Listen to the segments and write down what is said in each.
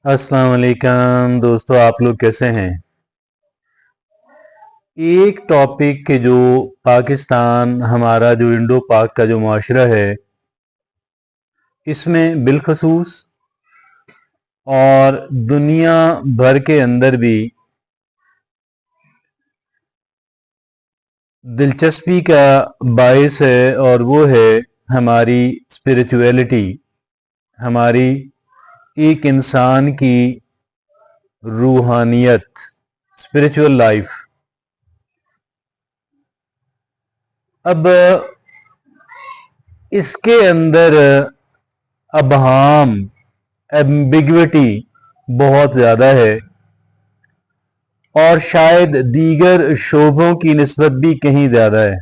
अस्सलाम वालेकुम दोस्तों, आप लोग कैसे हैं। एक टॉपिक के जो पाकिस्तान हमारा जो इंडो पाक का जो माशरा है इसमें बिलखसूस और दुनिया भर के अंदर भी दिलचस्पी का बायस है और वो है हमारी स्पिरिचुअलिटी, हमारी एक इंसान की रूहानियत, स्पिरिचुअल लाइफ। अब इसके अंदर अबहाम, एम्बिग्विटी बहुत ज़्यादा है और शायद दीगर शोबों की निस्बत भी कहीं ज़्यादा है।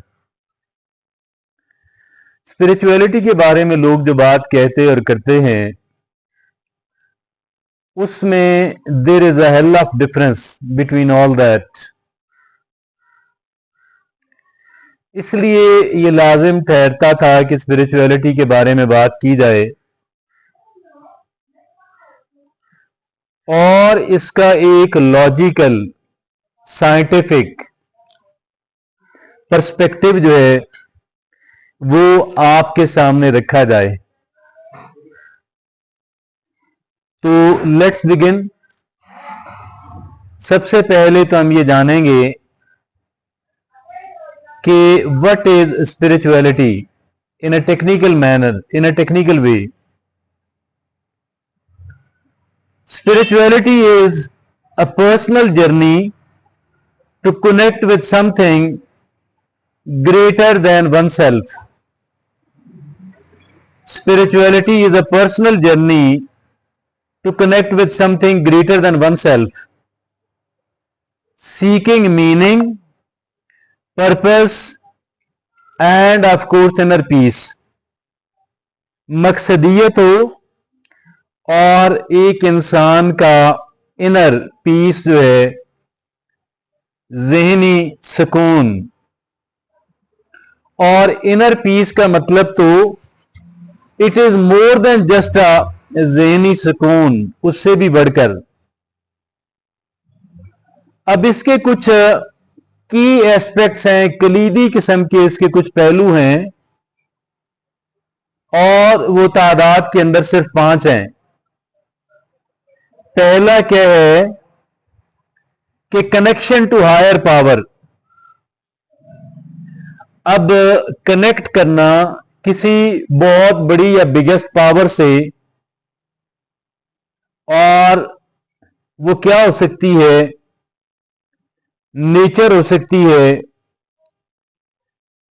स्पिरिचुअलिटी के बारे में लोग जो बात कहते और करते हैं उसमें there is a hell of difference between all that. इसलिए ये लाजिम ठहरता था कि स्पिरिचुअलिटी के बारे में बात की जाए और इसका एक लॉजिकल साइंटिफिक पर्सपेक्टिव जो है वो आपके सामने रखा जाए। तो लेट्स बिगिन। सबसे पहले तो हम ये जानेंगे कि what is spirituality in a technical manner, in a technical way. Spirituality is a personal journey to connect with something greater than oneself. Spirituality is a personal journey to connect with something greater than oneself, seeking meaning, purpose, and of course inner peace. मकसदियत हो और एक इंसान का inner peace जो है, ज़हनी सुकून। और इनर पीस का मतलब तो it is more than just a ज़हनी सुकून, उससे भी बढ़कर। अब इसके कुछ की एस्पेक्ट्स हैं, कलीदी किस्म के इसके कुछ पहलू हैं और वो तादाद के अंदर सिर्फ 5 हैं। पहला क्या है कि कनेक्शन टू हायर पावर। अब कनेक्ट करना किसी बहुत बड़ी या बिगेस्ट पावर से, और वो क्या हो सकती है, नेचर हो सकती है,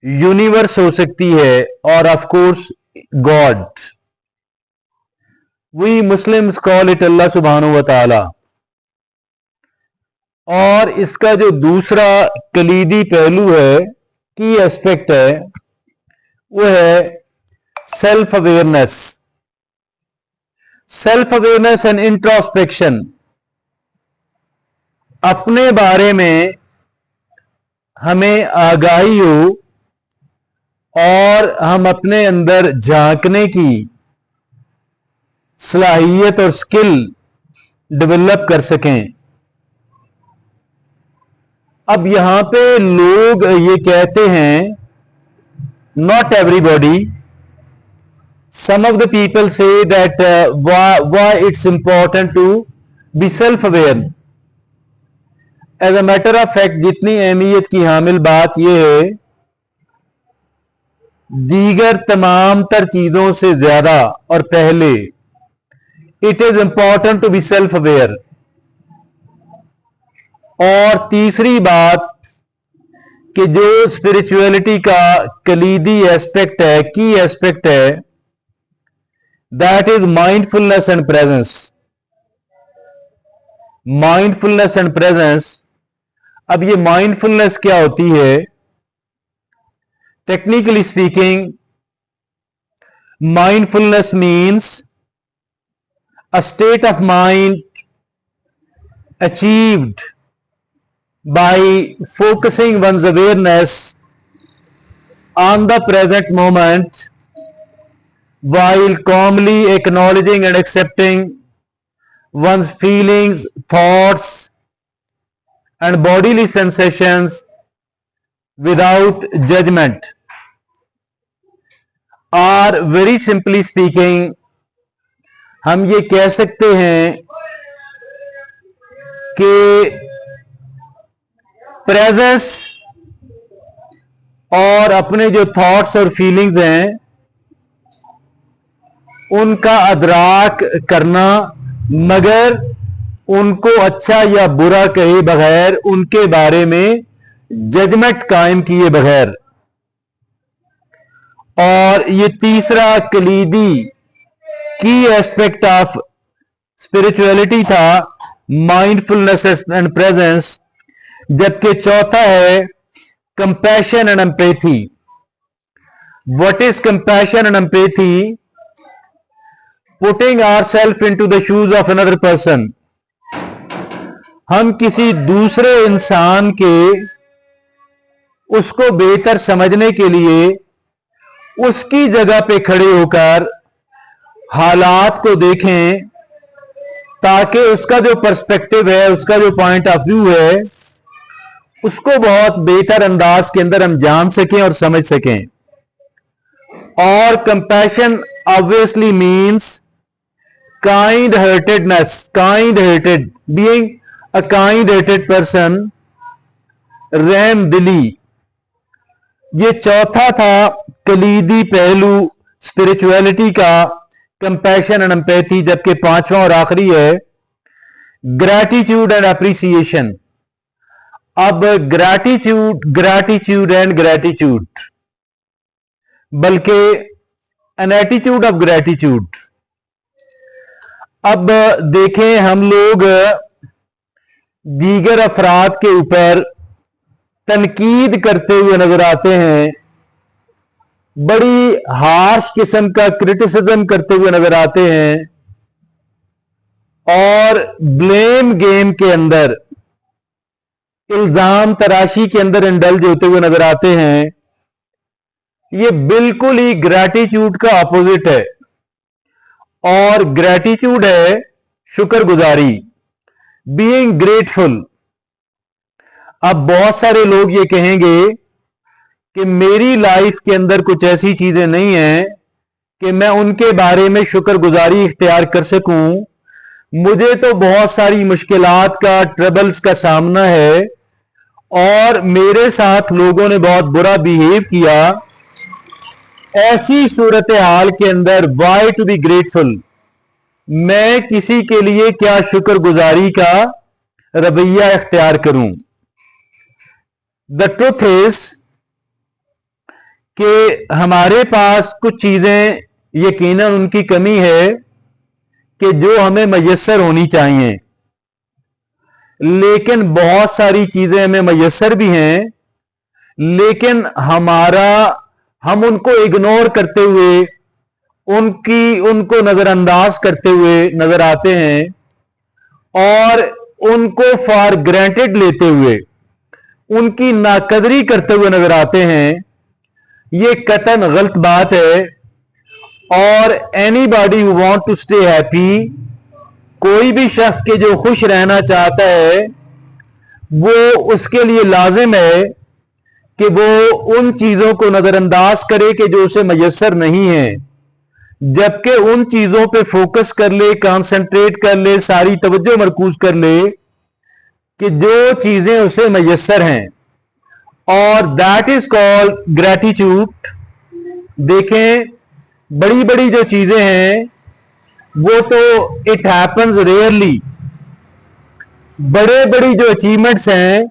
यूनिवर्स हो सकती है, और of course God. We Muslims call it Allah सुब्हानहू व तआला। और इसका जो दूसरा कलीदी पहलू है, की एस्पेक्ट है, वो है self awareness. Self awareness and introspection. अपने बारे में हमें आगाही हो और हम अपने अंदर झांकने की सलाहियत और स्किल डेवलप कर सकें। अब यहां पे लोग ये कहते हैं, not everybody, some of the people say that why it's important to be self aware. as a matter of fact जितनी अहमियत की हामिल बात यह है, दीगर तमाम तर चीजों से ज्यादा और पहले it is important to be self aware. और तीसरी बात कि जो स्पिरिचुअलिटी का कलीदी एस्पेक्ट है, की एस्पेक्ट है, that is mindfulness and presence. Mindfulness and presence. अब ये माइंडफुलनेस क्या होती है? Technically speaking, mindfulness means a state of mind achieved by focusing one's awareness on the present moment while calmly acknowledging and accepting one's feelings, thoughts, and bodily sensations without judgment, or very simply speaking, हम ये कह सकते हैं कि presence और अपने जो thoughts और फीलिंग्स हैं उनका अदराक करना, मगर उनको अच्छा या बुरा कहे बगैर, उनके बारे में जजमेंट कायम किए बगैर। और ये तीसरा कलीदी की एस्पेक्ट ऑफ स्पिरिचुअलिटी था, माइंडफुलनेस एंड प्रेजेंस, जबकि चौथा है compassion and empathy. What is compassion and empathy? Putting ourselves into the shoes of another person. हम किसी दूसरे इंसान के उसको बेहतर समझने के लिए उसकी जगह पे खड़े होकर हालात को देखें, ताकि उसका जो पर्सपेक्टिव है, उसका जो पॉइंट ऑफ व्यू है, उसको बहुत बेहतर अंदाज के अंदर हम जान सकें और समझ सकें। और compassion obviously means kind heartedness, kind hearted, being a kind hearted person, रहम दिली। ये चौथा था कलीदी पहलू स्पिरिचुअलिटी का, कंपैशन एंड एम्पैथी। जबकि पांचवा और आखिरी है ग्रैटिट्यूड एंड अप्रिसिएशन। अब ग्रैटिट्यूड एंड ग्रैटिट्यूड, बल्कि एन एटीट्यूड ऑफ ग्रैटिट्यूड। अब देखें, हम लोग दीगर अफराद के ऊपर तनकीद करते हुए नजर आते हैं, बड़ी हार्श किस्म का क्रिटिसिज्म करते हुए नजर आते हैं, और ब्लेम गेम के अंदर, इल्जाम तराशी के अंदर इंडल्ज होते हुए नजर आते हैं। ये बिल्कुल ही ग्रैटिट्यूड का अपोजिट है, और ग्रैटिट्यूड है शुक्रगुजारी, बीइंग ग्रेटफुल। अब बहुत सारे लोग ये कहेंगे कि मेरी लाइफ के अंदर कुछ ऐसी चीजें नहीं हैं कि मैं उनके बारे में शुक्रगुजारी इख्तियार कर सकूं। मुझे तो बहुत सारी मुश्किलात का, ट्रबल्स का सामना है, और मेरे साथ लोगों ने बहुत बुरा बिहेव किया। ऐसी सूरत हाल के अंदर वाई टू बी ग्रेटफुल? मैं किसी के लिए क्या शुक्रगुजारी का रवैया इख्तियार करूं? द ट्रुथ इज कि हमारे पास कुछ चीजें यकीनन उनकी कमी है कि जो हमें मयस्सर होनी चाहिए, लेकिन बहुत सारी चीजें हमें मयस्सर भी हैं, लेकिन हम उनको इग्नोर करते हुए, उनको नजरअंदाज करते हुए नजर आते हैं, और उनको फॉर ग्रांटेड लेते हुए, उनकी नाकदरी करते हुए नजर आते हैं। ये कतन गलत बात है। और anybody who want to stay happy, कोई भी शख्स के जो खुश रहना चाहता है, वो उसके लिए लाजिम है कि वो उन चीजों को नजरअंदाज करे कि जो उसे मयस्सर नहीं है, जबकि उन चीजों पे फोकस कर ले, कंसंट्रेट कर ले, सारी तवज्जो मरकूज कर ले कि जो चीजें उसे मयस्सर हैं। और दैट इज कॉल्ड ग्रैटिट्यूड। देखें, बड़ी बड़ी जो चीजें हैं वो तो इट हैपन्स रेयरली, बड़े बड़ी जो अचीवमेंट्स हैं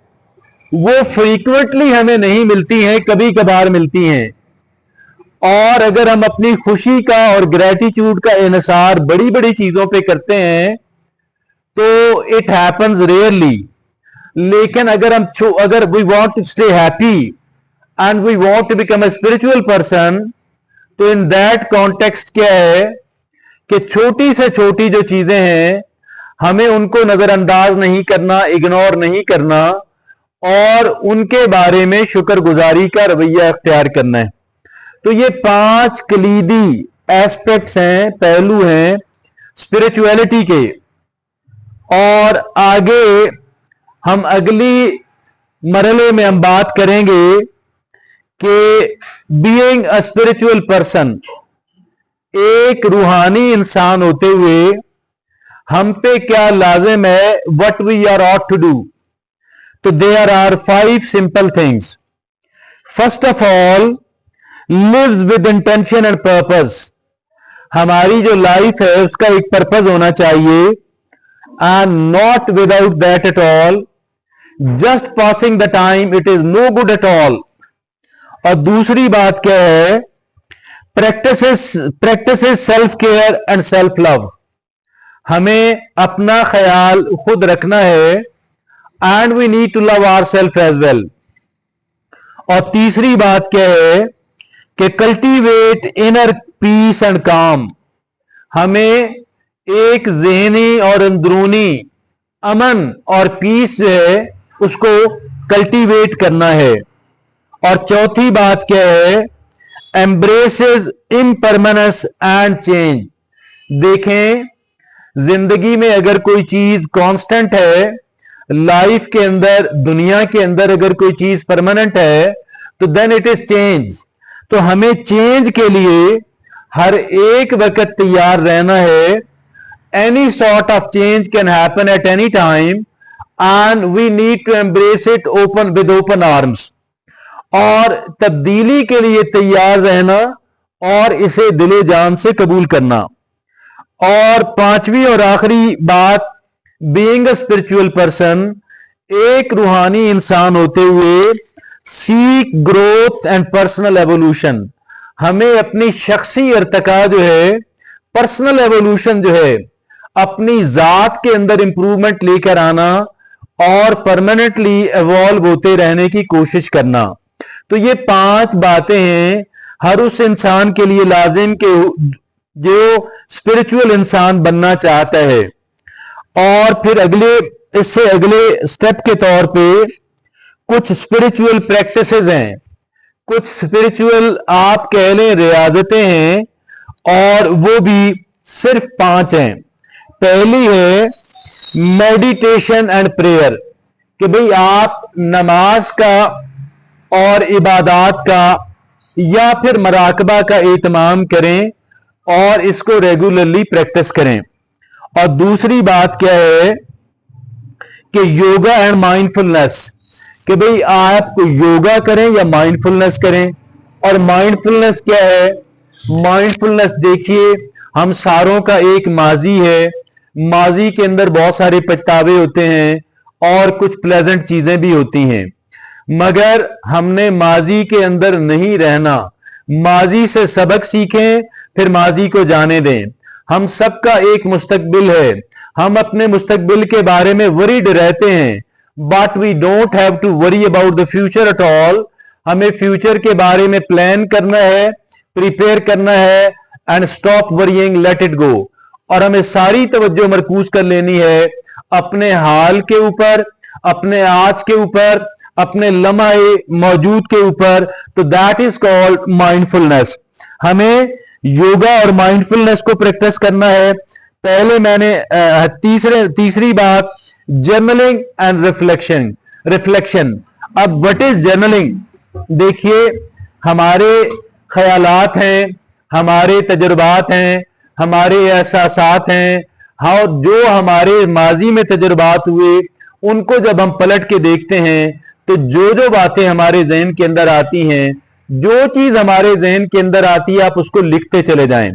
वो फ्रीक्वेंटली हमें नहीं मिलती हैं, कभी कभार मिलती हैं। और अगर हम अपनी खुशी का और ग्रैटिट्यूड का इन्हिसार बड़ी बड़ी चीजों पे करते हैं तो इट हैपन्स रेयरली। लेकिन अगर we want to stay happy and we want to become a spiritual person, तो इन दैट कॉन्टेक्स्ट क्या है कि छोटी से छोटी जो चीजें हैं हमें उनको नजरअंदाज नहीं करना, इग्नोर नहीं करना, और उनके बारे में शुक्रगुजारी का रवैया इख्तियार करना है। तो ये 5 कलीदी एस्पेक्ट्स हैं, पहलू हैं स्पिरिचुअलिटी के, اور آگے ہم اگلی مرحلے میں ہم بات کریں گے کہ بینگ اے اسپرچل پرسن، ایک روحانی انسان ہوتے ہوئے ہم پہ کیا لازم ہے، what we are ought to do. تو there are 5 simple things. First of all, lives with intention and purpose. ہماری جو لائف ہے اس کا ایک پرپز ہونا چاہیے، and not without that at all. just passing the time, it is no good at all. اور دوسری بات کیا ہے، practices self care and self love. ہمیں اپنا خیال خود رکھنا ہے and we need to love ourselves as well. اور تیسری بات کیا ہے کہ کلٹیویٹ انر پیس اینڈ کام. ہمیں ایک ذہنی اور اندرونی امن اور پیس جو ہے اس کو کلٹیویٹ کرنا ہے. اور چوتھی بات کیا ہے، embraces impermanence and change. دیکھیں زندگی میں اگر کوئی چیز کانسٹنٹ ہے، لائف کے اندر، دنیا کے اندر اگر کوئی چیز پرماننٹ ہے تو دین اٹ از چینج. تو ہمیں چینج کے لیے ہر ایک وقت تیار رہنا ہے. Any sort of change can happen at any time and we need to embrace it with open arms. اور تبدیلی کے لیے تیار رہنا اور اسے دل و جان سے قبول کرنا. اور پانچویں اور آخری بات، بینگ اے اسپرچل پرسن، ایک روحانی انسان ہوتے ہوئے سیک گروتھ اینڈ پرسنل ایوولوشن. ہمیں اپنی شخصی ارتقاء جو ہے، پرسنل ایوولوشن جو ہے، اپنی ذات کے اندر امپروومنٹ لے کر آنا اور پرماننٹلی ایوالو ہوتے رہنے کی کوشش کرنا. تو یہ 5 باتیں ہیں ہر اس انسان کے لیے لازم کہ جو اسپرچل انسان بننا چاہتا ہے. اور پھر اس سے اگلے سٹیپ کے طور پہ کچھ اسپرچل پریکٹسز ہیں، کچھ اسپرچل آپ کہہ لیں ریاضتیں ہیں، اور وہ بھی صرف 5 ہیں. پہلی ہے میڈیٹیشن اینڈ پریئر، کہ بھئی آپ نماز کا اور عبادات کا یا پھر مراقبہ کا اہتمام کریں اور اس کو ریگولرلی پریکٹس کریں. اور دوسری بات کیا ہے کہ یوگا اینڈ مائنڈفلنس، کہ بھئی آپ کو یوگا کریں یا مائنڈفلنس کریں. اور مائنڈفلنس کیا ہے؟ مائنڈفلنس دیکھیے ہم ساروں کا ایک ماضی ہے، ماضی کے اندر بہت سارے پچھتاوے ہوتے ہیں اور کچھ پلیزنٹ چیزیں بھی ہوتی ہیں، مگر ہم نے ماضی کے اندر نہیں رہنا. ماضی سے سبق سیکھیں، پھر ماضی کو جانے دیں. ہم سب کا ایک مستقبل ہے، ہم اپنے مستقبل کے بارے میں ورڈ رہتے ہیں، but we don't have to worry about the future at all. ہمیں فیوچر کے بارے میں پلان کرنا ہے، پریپیئر کرنا ہے، and stop worrying, late it go. اور ہمیں ساری توجہ مرکوز کر لینی ہے اپنے حال کے اوپر، اپنے آج کے اوپر، اپنے لمحے موجود کے اوپر. تو دیٹ از کالڈ مائنڈفلنس. ہمیں یوگا اور مائنڈفلنس کو پریکٹس کرنا ہے. پہلے میں نے تیسری بات جرنلنگ اینڈ ریفلیکشن. اب وٹ از جرنلنگ؟ دیکھیے ہمارے خیالات ہیں، ہمارے تجربات ہیں، ہمارے احساسات ہیں، جو ہمارے ماضی میں تجربات ہوئے ان کو جب ہم پلٹ کے دیکھتے ہیں تو جو باتیں ہمارے ذہن کے اندر آتی ہیں، جو چیز ہمارے ذہن کے اندر آتی ہے آپ اس کو لکھتے چلے جائیں.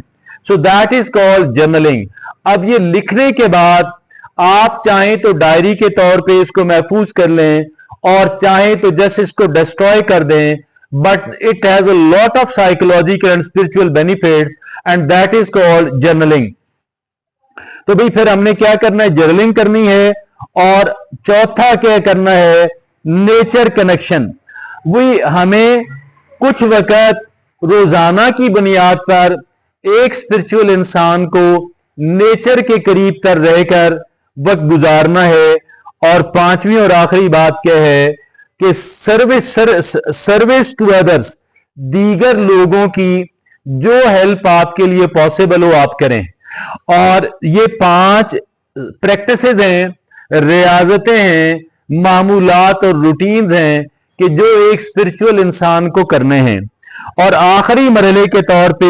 So that is called journaling. اب یہ لکھنے کے بعد آپ چاہیں تو ڈائری کے طور پہ اس کو محفوظ کر لیں اور چاہیں تو جسٹ اس کو ڈسٹروائے کر دیں، but it has a lot of psychological and spiritual benefit and that is called journaling. تو بھئی پھر ہم نے کیا کرنا ہے؟ جرنلنگ کرنی ہے. اور چوتھا کیا کرنا ہے؟ Nature connection. وہی ہمیں کچھ وقت روزانہ کی بنیاد پر ایک اسپرچل انسان کو نیچر کے قریب تر رہ کر وقت گزارنا ہے. اور پانچویں اور آخری بات کیا ہے کہ سروس ٹو ادرس، دیگر لوگوں کی جو ہیلپ آپ کے لیے پاسبل ہو آپ کریں. اور یہ 5 प्रैक्टिसेस हैं, रियाजतें हैं, मामूलात और रूटीन्स हैं कि जो एक स्पिरिचुअल इंसान को करने हैं। और आखिरी मरहले के तौर पे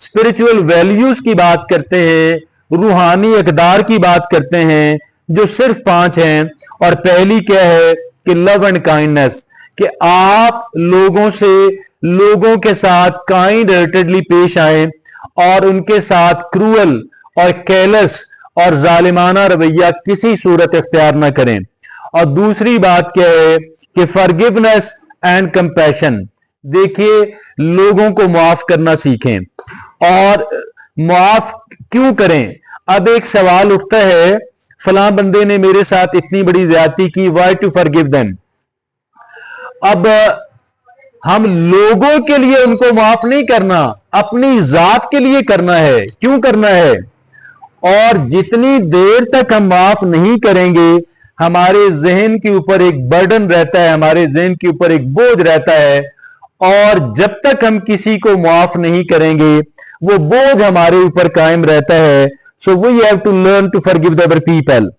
स्पिरिचुअल वैल्यूज की बात करते हैं, रूहानी अकदार की बात करते हैं, जो सिर्फ 5 हैं। और पहली क्या है कि लव एंड काइंडनेस, कि आप लोगों के साथ काइंड हार्टेडली पेश आए और उनके साथ क्रूअल और केयरलेस और जालिमाना रवैया किसी सूरत इख्तियार ना करें। और दूसरी बात क्या है कि फॉरगिवनेस एंड कंपैशन, देखिए लोगों को माफ करना सीखें। और माफ क्यों करें? अब एक सवाल उठता है, फलां बंदे ने मेरे साथ इतनी बड़ी ज्यादती की, व्हाई टू फॉरगिव देम? अब हम लोगों के लिए उनको माफ नहीं करना, अपनी जात के लिए करना है। क्यों करना है? और जितनी देर तक हम माफ नहीं करेंगे, हमारे जहन के ऊपर एक बर्डन रहता है, हमारे जहन के ऊपर एक बोझ रहता है। और जब तक हम किसी को माफ नहीं करेंगे, वो बोझ हमारे ऊपर कायम रहता है। So we have to learn to forgive the other people.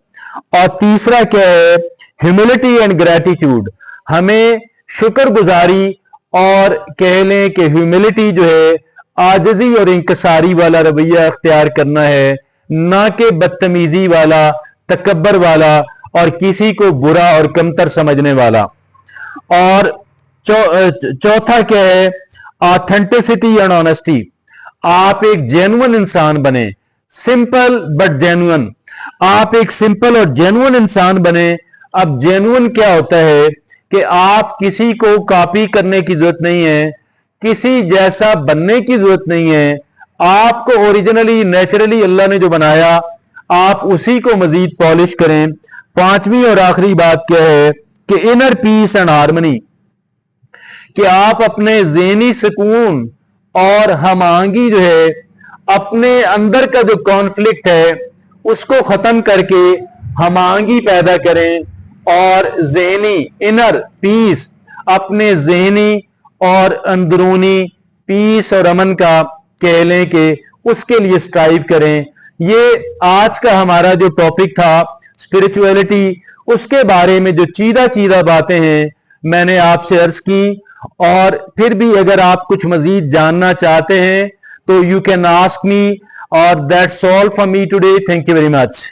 और तीसरा क्या है? ह्यूमिलिटी एंड ग्रेटिट्यूड, हमें शुक्रगुजारी और कह लें कि ह्यूमिलिटी जो है, आजिज़ी और इंकसारी वाला रवैया अख्तियार करना है, ना कि बदतमीजी वाला, तकब्बर वाला और किसी को बुरा और कमतर समझने वाला। और चौथा क्या है? ऑथेंटिसिटी एंड ऑनेस्टी, आप एक जेन्युइन इंसान बने, सिंपल बट जेन्युइन। आप एक सिंपल और जेन्युइन इंसान बने। अब जेन्युइन क्या होता है कि आप किसी को कॉपी करने की जरूरत नहीं है, किसी जैसा बनने की जरूरत नहीं है। आपको ओरिजिनली नेचुरली अल्लाह ने जो बनाया, आप उसी को मजीद पॉलिश करें। पांचवी और आखिरी बात क्या है कि इनर पीस एंड हार्मनी, कि आप अपने ज़हनी सुकून और हमआहंगी जो है, अपने अंदर का जो कॉन्फ्लिक्ट है उसको खत्म करके हमआहंगी पैदा करें और ज़हनी इनर पीस, अपने ज़हनी और अंदरूनी पीस और अमन का कह लें कि उसके लिए स्ट्राइव करें। ये आज का हमारा जो टॉपिक था स्पिरिचुअलिटी, उसके बारे में जो चीदा बातें हैं मैंने आपसे अर्ज की। और फिर भी अगर आप कुछ मजीद जानना चाहते हैं तो यू कैन आस्क मी, और that's all for me today. Thank you very much.